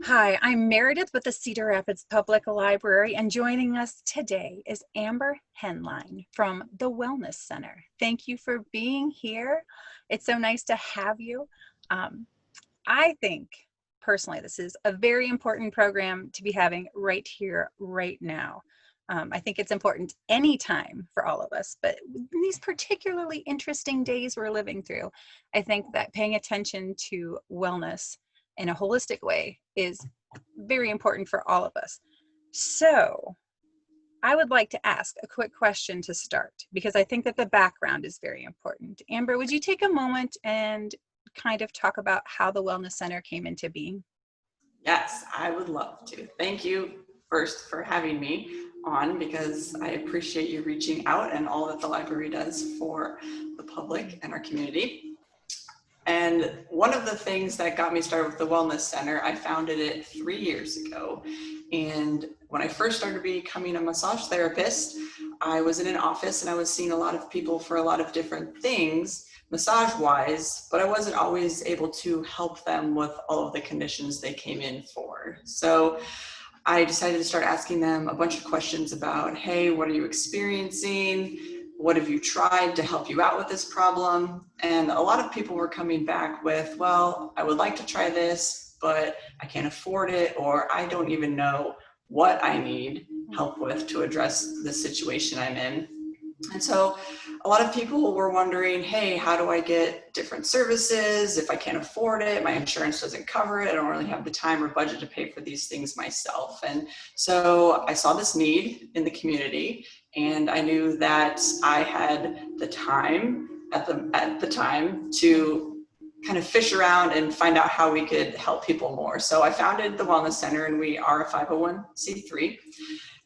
Hi, I'm Meredith with the Cedar Rapids Public Library, and joining us today is Amber Henline from the Wellness Center. Thank you for being here. It's so nice to have you. I think personally this is a very important program to be having right here, right now. I think it's important anytime for all of us, but these particularly interesting days we're living through, I think that paying attention to wellness in a holistic way is very important for all of us. So I would like to ask a quick question to start, because I think that the background is very important. Amber, would you take a moment and kind of talk about how the Wellness Center came into being? Yes, I would love to. Thank you first for having me on, because I appreciate you reaching out and all that the library does for the public and our community. And one of the things that got me started with the Wellness Center, I founded it 3 years ago. And when I first started becoming a massage therapist, I was in an office and I was seeing a lot of people for a lot of different things, massage-wise, but I wasn't always able to help them with all of the conditions they came in for. So I decided to start asking them a bunch of questions about, hey, what are you experiencing? What have you tried to help you out with this problem? And a lot of people were coming back with, well, I would like to try this, but I can't afford it, or I don't even know what I need help with to address the situation I'm in. And so a lot of people were wondering, hey, how do I get different services if I can't afford it? My insurance doesn't cover it. I don't really have the time or budget to pay for these things myself. And so I saw this need in the community, and I knew that I had the time at the time to kind of fish around and find out how we could help people more. So I founded the Wellness Center, and we are a 501c3.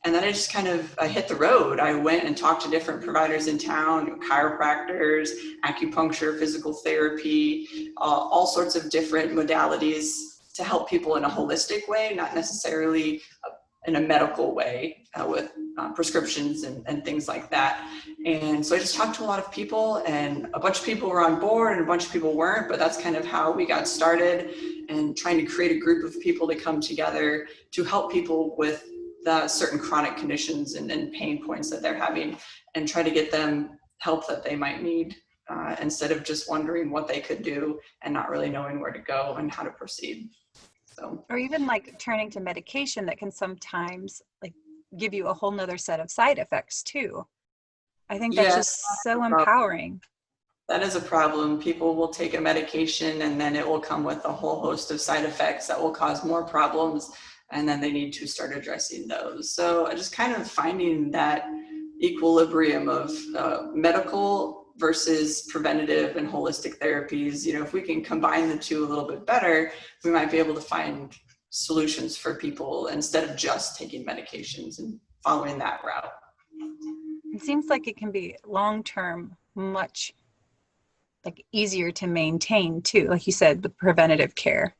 And then I hit the road. I went and talked to different providers in town, chiropractors, acupuncture, physical therapy, all sorts of different modalities to help people in a holistic way, not necessarily in a medical way with prescriptions and things like that. And so I just talked to a lot of people, and a bunch of people were on board and a bunch of people weren't, but that's kind of how we got started, and trying to create a group of people to come together to help people with the certain chronic conditions and pain points that they're having, and try to get them help that they might need, instead of just wondering what they could do and not really knowing where to go and how to proceed. So, Or even like turning to medication that can sometimes like give you a whole nother set of side effects too. I think that's yes, just so empowering. that is a problem. People will take a medication and then it will come with a whole host of side effects that will cause more problems, and then they need to start addressing those. So just kind of finding that equilibrium of medical versus preventative and holistic therapies. You know, if we can combine the two a little bit better, we might be able to find solutions for people instead of just taking medications and following that route. It seems like it can be long-term much like easier to maintain too, like you said, with preventative care.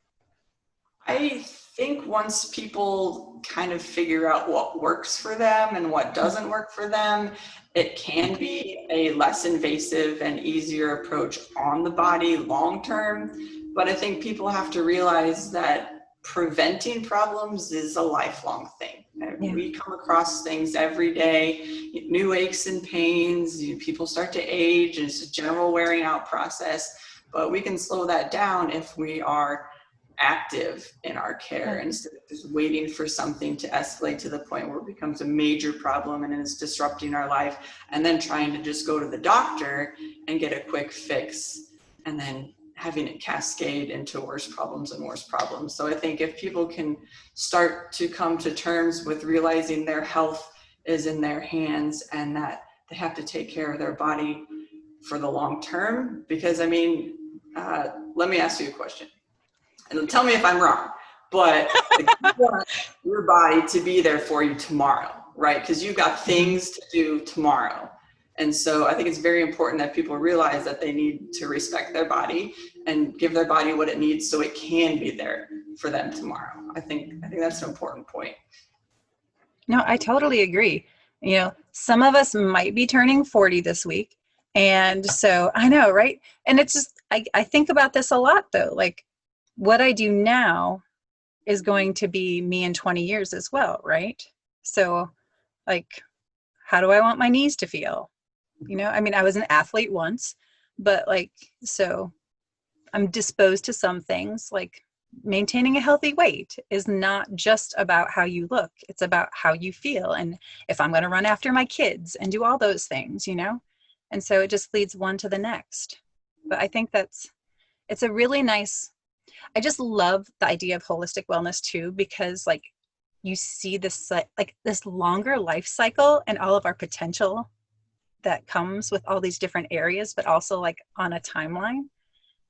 I think once people kind of figure out what works for them and what doesn't work for them, it can be a less invasive and easier approach on the body long term. But I think people have to realize that preventing problems is a lifelong thing. Yeah. We come across things every day, new aches and pains, people start to age, and it's a general wearing out process. But we can slow that down if we are active in our care, instead of just waiting for something to escalate to the point where it becomes a major problem and is disrupting our life, and then trying to just go to the doctor and get a quick fix, and then having it cascade into worse problems and worse problems. So I think if people can start to come to terms with realizing their health is in their hands, and that they have to take care of their body for the long term, because let me ask you a question. And tell me if I'm wrong, but you want your body to be there for you tomorrow, right? Because you've got things to do tomorrow. And so I think it's very important that people realize that they need to respect their body and give their body what it needs so it can be there for them tomorrow. I think that's an important point. No, I totally agree. You know, some of us might be turning 40 this week. And so I know, right? And it's just, I think about this a lot though. Like, what I do now is going to be me in 20 years as well, right? So, like, how do I want my knees to feel? You know, I mean, I was an athlete once, but like, so I'm disposed to some things. Like, maintaining a healthy weight is not just about how you look, it's about how you feel. And if I'm going to run after my kids and do all those things, you know? And so it just leads one to the next. But I think it's a really nice, I just love the idea of holistic wellness too, because like you see this like this longer life cycle and all of our potential that comes with all these different areas, but also like on a timeline.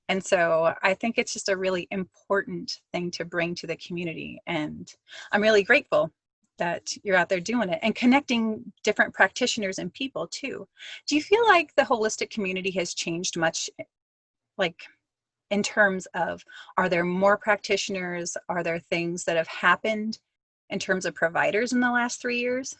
And so I think it's just a really important thing to bring to the community. And I'm really grateful that you're out there doing it and connecting different practitioners and people too. Do you feel like the holistic community has changed much, like in terms of, are there more practitioners? Are there things that have happened in terms of providers in the last 3 years?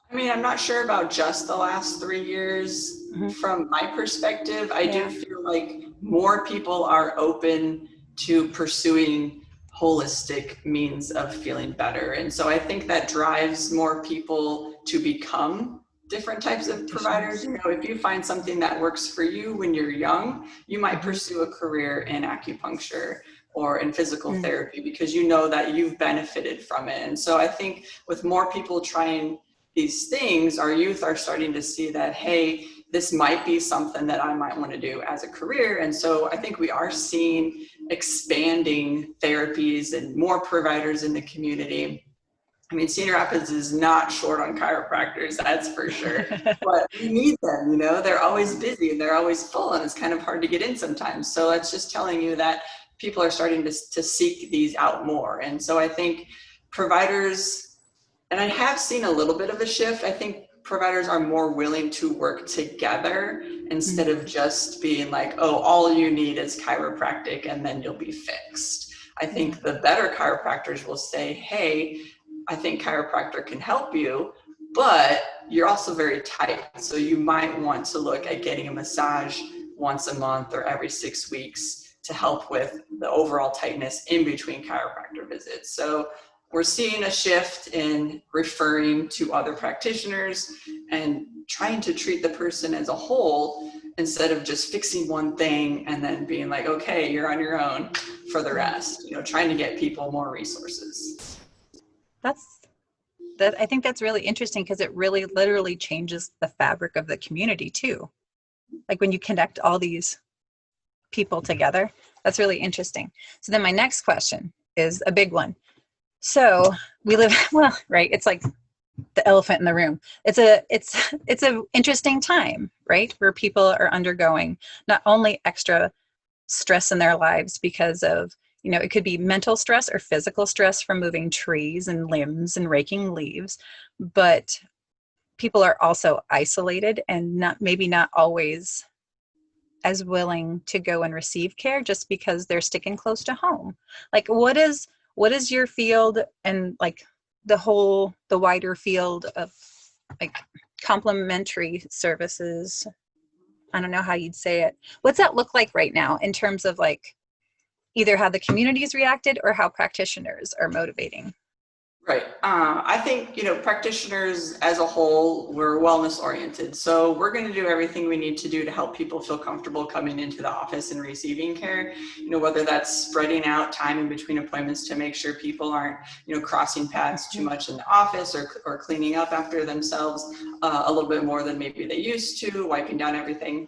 I mean, I'm not sure about just the last 3 years. Hmm. From my perspective, I do Yeah. feel like more people are open to pursuing holistic means of feeling better. And so I think that drives more people to become different types of providers. Practitioners. You know, if you find something that works for you when you're young, you might Hmm. pursue a career in acupuncture or in physical therapy because you know that you've benefited from it. And so I think with more people trying these things, our youth are starting to see that, hey, this might be something that I might want to do as a career. And so I think we are seeing expanding therapies and more providers in the community. I mean, Cedar Rapids is not short on chiropractors, that's for sure. But we need them, you know, they're always busy and they're always full, and it's kind of hard to get in sometimes. So that's just telling you that people are starting to seek these out more. And so I think providers, and I have seen a little bit of a shift. I think providers are more willing to work together instead of just being like, oh, all you need is chiropractic and then you'll be fixed. I Yeah. think the better chiropractors will say, hey, I think chiropractor can help you, but you're also very tight. So you might want to look at getting a massage once a month or every 6 weeks to help with the overall tightness in between chiropractor visits. So we're seeing a shift in referring to other practitioners and trying to treat the person as a whole instead of just fixing one thing and then being like, okay, you're on your own for the Yeah. rest, you know, trying to get people more resources. That's that. I think that's really interesting because it really literally changes the fabric of the community too. Like when you connect all these people together, that's really interesting. So then my next question is a big one. So we live, well, right, it's like the elephant in the room. It's a interesting time, right, where people are undergoing not only extra stress in their lives because of, you know, it could be mental stress or physical stress from moving trees and limbs and raking leaves, but people are also isolated and not always as willing to go and receive care just because they're sticking close to home. Like what is your field and like the wider field of like complementary services? I don't know how you'd say it. What's that look like right now in terms of like either how the community's reacted or how practitioners are motivating? Right. I think, you know, practitioners as a whole, we're wellness oriented. So we're going to do everything we need to do to help people feel comfortable coming into the office and receiving care, you know, whether that's spreading out time in between appointments to make sure people aren't, you know, crossing paths too Mhm. much in the office or cleaning up after themselves a little bit more than maybe they used to, wiping down everything.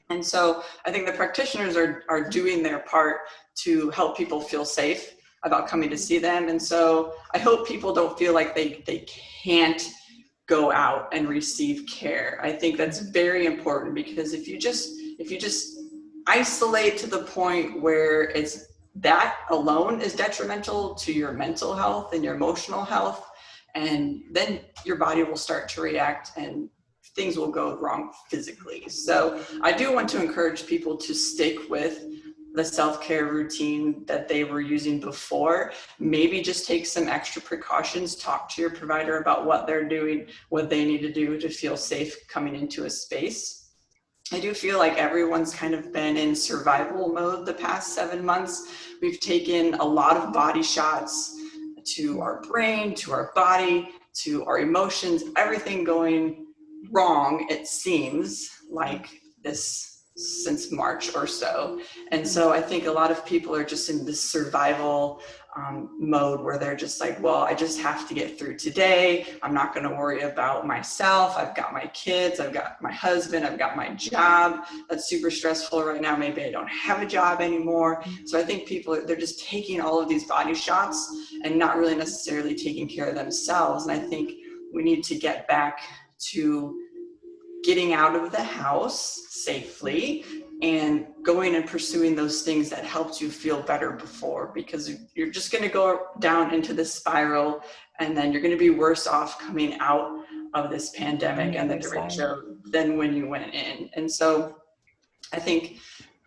And so I think the practitioners are doing their part to help people feel safe about coming to see them. And so I hope people don't feel like they can't go out and receive care. I think that's very important because if you just isolate to the point where it's that alone is detrimental to your mental health and your emotional health, and then your body will start to react and things will go wrong physically. So I do want to encourage people to stick with the self-care routine that they were using before. Maybe just take some extra precautions, talk to your provider about what they're doing, what they need to do to feel safe coming into a space. I do feel like everyone's kind of been in survival mode the past 7 months. We've taken a lot of body shots to our brain, to our body, to our emotions, everything going wrong, it seems like this since March or so. And so I think a lot of people are just in this survival mode where they're just like, well, I just have to get through today. I'm not going to worry about myself. I've got my kids, I've got my husband, I've got my job. That's super stressful right now. Maybe I don't have a job anymore. So I think people, they're just taking all of these body shots and not really necessarily taking care of themselves. And I think we need to get back to getting out of the house safely and going and pursuing those things that helped you feel better before, because you're just going to go down into this spiral, and then you're going to be worse off coming out of this pandemic and the derecho than when you went in. And so I think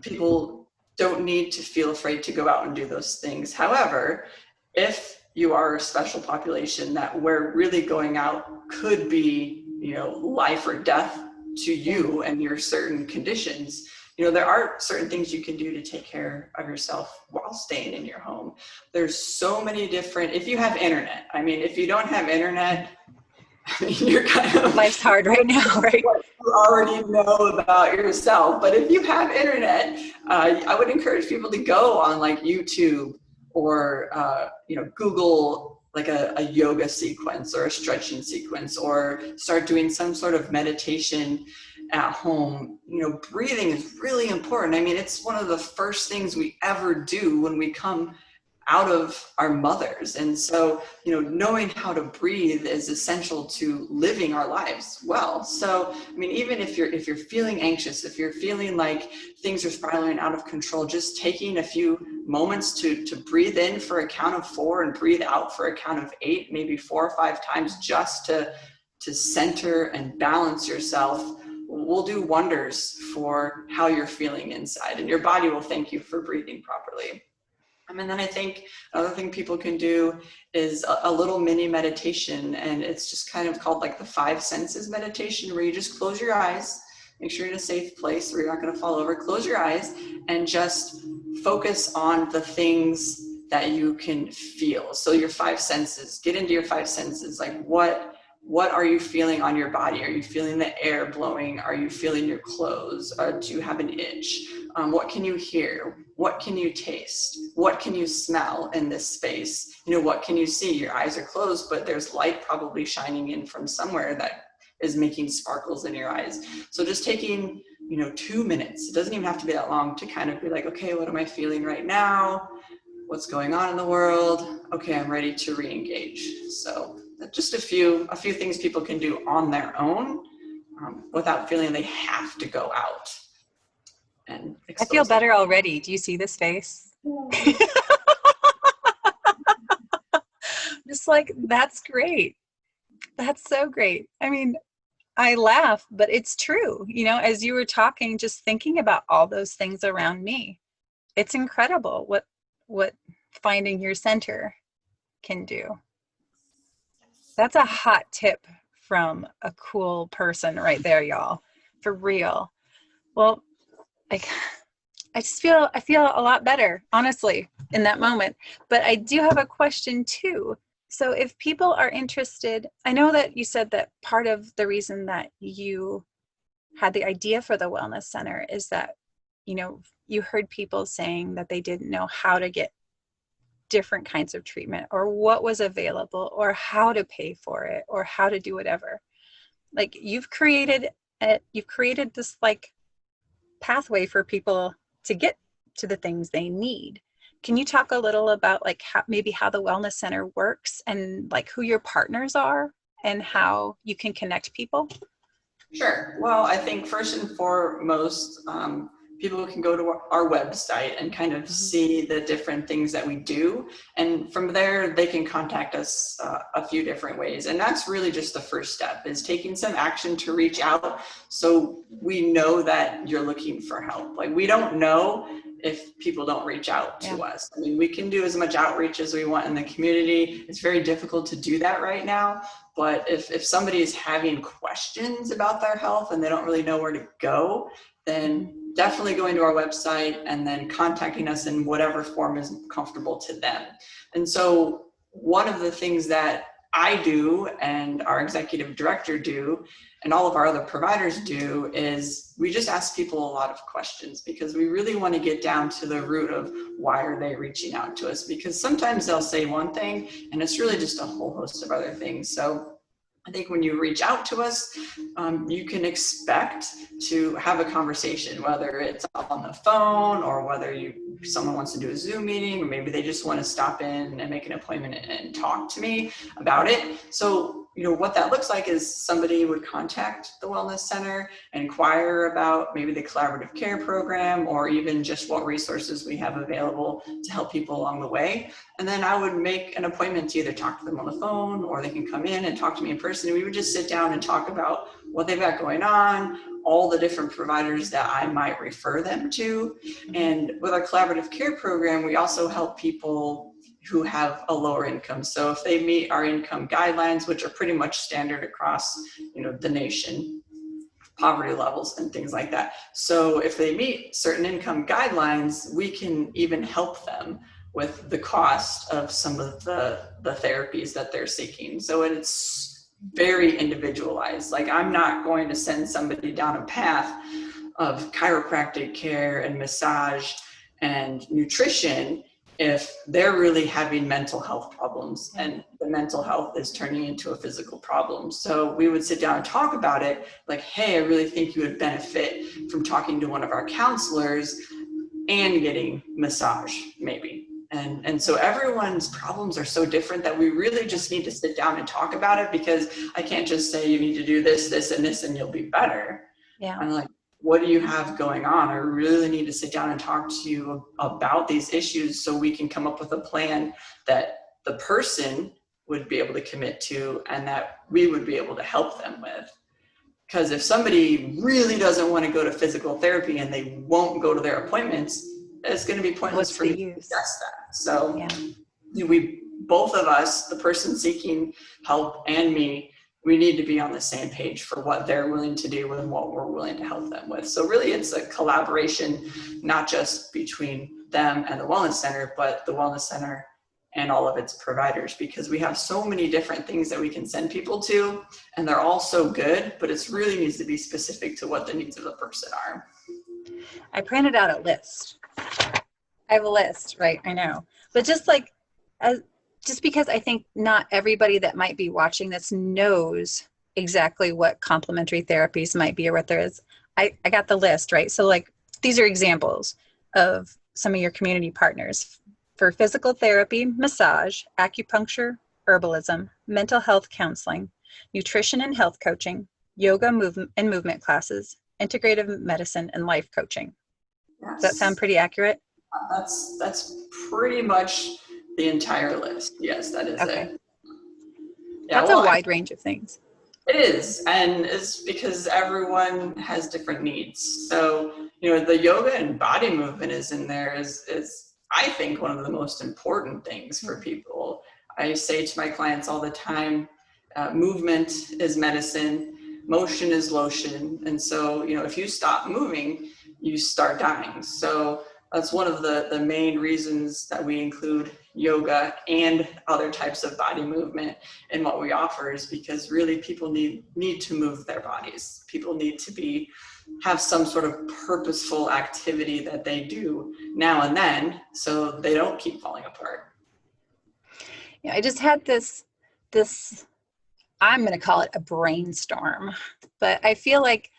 people don't need to feel afraid to go out and do those things. However, if you are a special population that where really going out could be, you know, life or death to you and your certain conditions, you know, there are certain things you can do to take care of yourself while staying in your home. There's so many different, if you have internet, I mean, if you don't have internet, I mean, you're kind of, life's hard right now, right? You already know about yourself. But if you have internet, I would encourage people to go on like YouTube or you know, Google like a yoga sequence or a stretching sequence, or start doing some sort of meditation at home. You know, breathing is really important. I mean, it's one of the first things we ever do when we come out of our mothers. And so, you know, knowing how to breathe is essential to living our lives well. So, I mean, even if you're feeling anxious, if you're feeling like things are spiraling out of control, just taking a few moments to breathe in for a count of 4 and breathe out for a count of 8, maybe 4 or 5 times, just to center and balance yourself, will do wonders for how you're feeling inside, and your body will thank you for breathing properly. And then I think another thing people can do is a little mini meditation, and it's just kind of called like the 5 senses meditation, where you just close your eyes, make sure you're in a safe place where you're not going to fall over, close your eyes and just focus on the things that you can feel. So your 5 senses, get into your 5 senses, like what are you feeling on your body? Are you feeling the air blowing? Are you feeling your clothes? Do you have an itch? What can you hear? What can you taste? What can you smell in this space? You know, what can you see? Your eyes are closed, but there's light probably shining in from somewhere that is making sparkles in your eyes. So just taking, you know, 2 minutes, it doesn't even have to be that long, to kind of be like, okay, what am I feeling right now? What's going on in the world? Okay, I'm ready to re-engage. So just a few things people can do on their own without feeling they have to go out and I feel expose better already. Do you see this face? Just like, that's great. That's so great. I mean, I laugh, but it's true. You know, as you were talking, just thinking about all those things around me, it's incredible what finding your center can do. That's a hot tip from a cool person right there, y'all. For real. Well, like, I feel a lot better, honestly, in that moment. But I do have a question too. So if people are interested, I know that you said that part of the reason that you had the idea for the wellness center is that, you know, you heard people saying that they didn't know how to get different kinds of treatment, or what was available, or how to pay for it, or how to do whatever. Like, you've created this like pathway for people to get to the things they need. Can you talk a little about like how the wellness center works, and like who your partners are and how you can connect people? Sure. Well, I think first and foremost, people can go to our website and kind of see the different things that we do. And from there, they can contact us a few different ways. And that's really just the first step, is taking some action to reach out, so we know that you're looking for help. Like, we don't know if people don't reach out to us. I mean, we can do as much outreach as we want in the community. It's very difficult to do that right now, But if somebody is having questions about their health and they don't really know where to go, then definitely going to our website and then contacting us in whatever form is comfortable to them. And so one of the things that I do and our executive director do and all of our other providers do is we just ask people a lot of questions, because we really want to get down to the root of why are they reaching out to us, because sometimes they'll say one thing and it's really just a whole host of other things. So I think when you reach out to us, you can expect to have a conversation, whether it's on the phone or whether someone wants to do a Zoom meeting, or maybe they just want to stop in and make an appointment and talk to me about it. So, what that looks like is somebody would contact the Wellness Center and inquire about maybe the collaborative care program, or even just what resources we have available to help people along the way. And then I would make an appointment to either talk to them on the phone, or they can come in and talk to me in person. And we would just sit down and talk about what they've got going on, all the different providers that I might refer them to. And with our collaborative care program, we also help people who have a lower income. So if they meet our income guidelines, which are pretty much standard across, the nation, poverty levels and things like that. So if they meet certain income guidelines, we can even help them with the cost of some of the therapies that they're seeking. So it's very individualized. Like, I'm not going to send somebody down a path of chiropractic care and massage and nutrition if they're really having mental health problems and the mental health is turning into a physical problem. So we would sit down and talk about it, like, hey, I really think you would benefit from talking to one of our counselors and getting massage, maybe. And so everyone's problems are so different that we really just need to sit down and talk about it, because I can't just say you need to do this, this, and this, and you'll be better. Yeah. I'm like, what do you have going on? I really need to sit down and talk to you about these issues so we can come up with a plan that the person would be able to commit to and that we would be able to help them with. Because if somebody really doesn't want to go to physical therapy and they won't go to their appointments, it's going to be pointless for me to suggest that. So we, both of us, the person seeking help and me, we need to be on the same page for what they're willing to do and what we're willing to help them with. So really it's a collaboration, not just between them and the Wellness Center, but the Wellness Center and all of its providers, because we have so many different things that we can send people to, and they're all so good, but it really needs to be specific to what the needs of the person are. I printed out a list. I have a list, right? I know. But just because I think not everybody that might be watching this knows exactly what complementary therapies might be or what there is. I got the list, right? So these are examples of some of your community partners for physical therapy, massage, acupuncture, herbalism, mental health counseling, nutrition and health coaching, yoga movement classes, integrative medicine, and life coaching. Yes. Does that sound pretty accurate? That's pretty much the entire list. Yes, that is it. Yeah, that's a wide range of things. It is, and it's because everyone has different needs. So, the yoga and body movement is in there is I think one of the most important things for people. I say to my clients all the time, movement is medicine, motion is lotion. And so, if you stop moving, you start dying. So that's one of the main reasons that we include yoga and other types of body movement in what we offer, is because really people need to move their bodies. People need to have some sort of purposeful activity that they do now and then so they don't keep falling apart. Yeah, I just had this I'm going to call it a brainstorm, but I feel like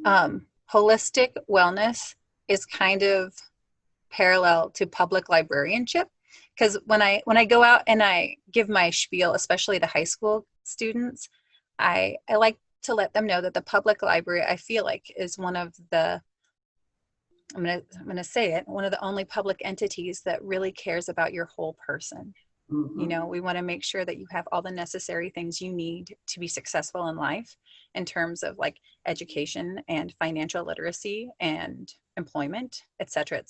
holistic wellness is kind of parallel to public librarianship, because when I go out and I give my spiel, especially to high school students, I like to let them know that the public library, I feel like, is one of the, I'm gonna say it, one of the only public entities that really cares about your whole person. Mm-hmm. We want to make sure that you have all the necessary things you need to be successful in life, in terms of education and financial literacy and employment, et cetera,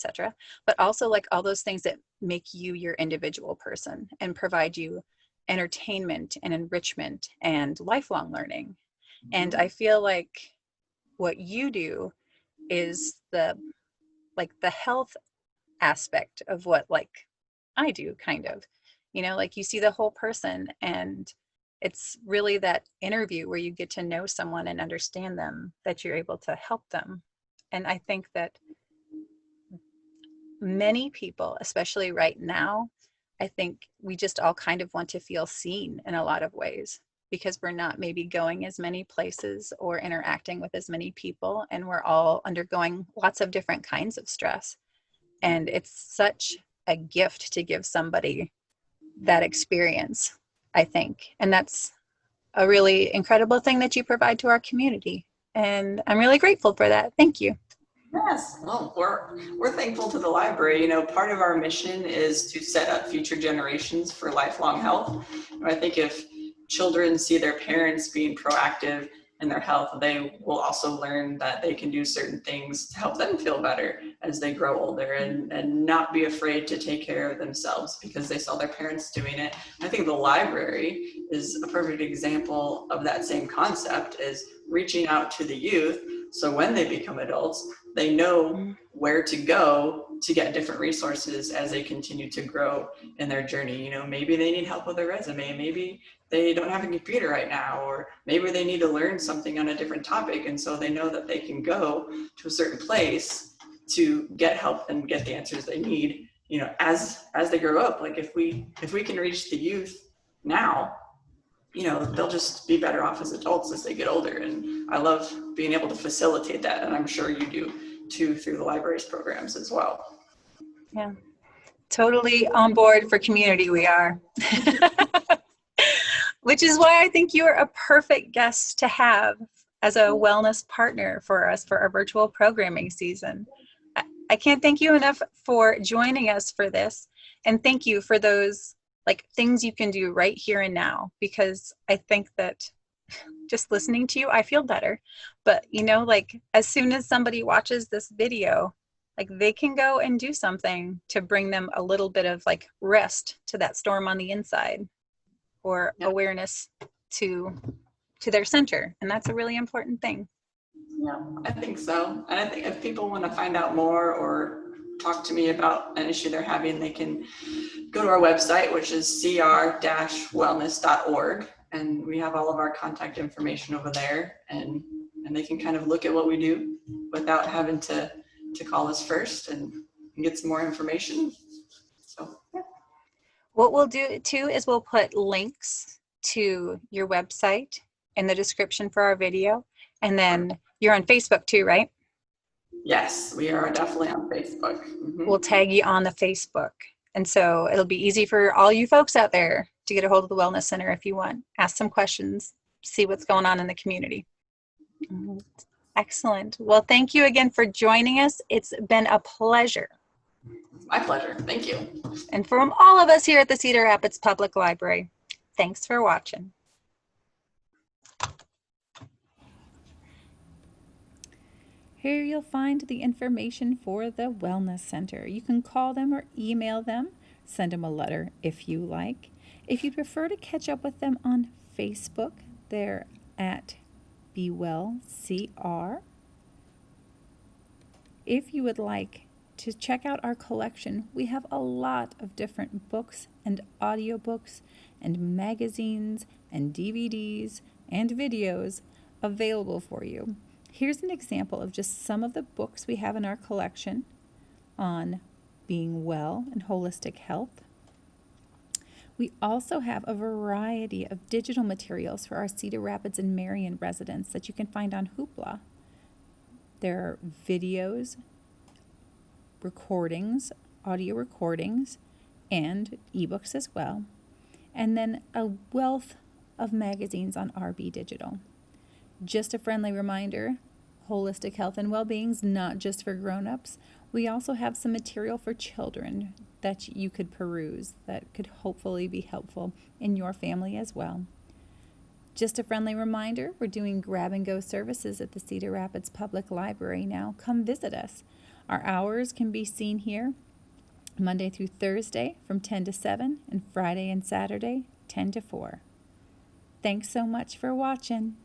but also all those things that make you your individual person and provide you entertainment and enrichment and lifelong learning. And I Mhm. feel like what you do is the health aspect of what like I do kind of. Like you see the whole person, and it's really that interview where you get to know someone and understand them that you're able to help them. And I think that many people, especially right now, I think we just all kind of want to feel seen in a lot of ways because we're not maybe going as many places or interacting with as many people, and we're all undergoing lots of different kinds of stress. And it's such a gift to give somebody that experience, I think. And that's a really incredible thing that you provide to our community. And I'm really grateful for that. Thank you. Yes, well, we're thankful to the library. You know, part of our mission is to set up future generations for lifelong health. And I think if children see their parents being proactive in their health, they will also learn that they can do certain things to help them feel better as they grow older, and not be afraid to take care of themselves because they saw their parents doing it. I think the library is a perfect example of that same concept, is reaching out to the youth so when they become adults, they know where to go to get different resources as they continue to grow in their journey. You know, maybe they need help with their resume, maybe they don't have a computer right now, or maybe they need to learn something on a different topic, and so they know that they can go to a certain place to get help and get the answers they need, you know, as they grow up. Like if we can reach the youth now, you know, they'll just be better off as adults as they get older. And I love being able to facilitate that, and I'm sure you do too through the library's programs as well. Yeah, totally on board for community we are. Which is why I think you're a perfect guest to have as a wellness partner for us for our virtual programming season. I can't thank you enough for joining us for this. And thank you for those like things you can do right here and now, because I think that just listening to you, I feel better. But like as soon as somebody watches this video, like they can go and do something to bring them a little bit of like rest to that storm on the inside, or Yeah, awareness to their center, and that's a really important thing. yeah, I think so. And I think if people want to find out more or talk to me about an issue they're having, they can go to our website, which is cr-wellness.org, and we have all of our contact information over there, and they can kind of look at what we do without having to call us first and get some more information. So yeah. What we'll do too is we'll put links to your website in the description for our video, and then you're on Facebook too, right? Yes, we are definitely on Facebook. We'll tag you on the Facebook, and so it'll be easy for all you folks out there to get a hold of the Wellness Center if you want. Ask some questions, see what's going on in the community. Excellent. Well, thank you again for joining us. It's been a pleasure. My pleasure. Thank you. And from all of us here at the Cedar Rapids Public Library, thanks for watching. Here you'll find the information for the Wellness Center. You can call them or email them, send them a letter if you like. If you'd prefer to catch up with them on Facebook, they're at BeWellCR. If you would like to check out our collection, we have a lot of different books and audiobooks and magazines and DVDs and videos available for you. Here's an example of just some of the books we have in our collection on being well and holistic health. We also have a variety of digital materials for our Cedar Rapids and Marion residents that you can find on Hoopla. There are videos, recordings, audio recordings, and ebooks as well. And then a wealth of magazines on RB Digital. Just a friendly reminder, holistic health and well-being is not just for grown-ups. We also have some material for children that you could peruse that could hopefully be helpful in your family as well. Just a friendly reminder, we're doing grab-and-go services at the Cedar Rapids Public Library now. Come visit us. Our hours can be seen here Monday through Thursday from 10 to 7 and Friday and Saturday 10 to 4. Thanks so much for watching.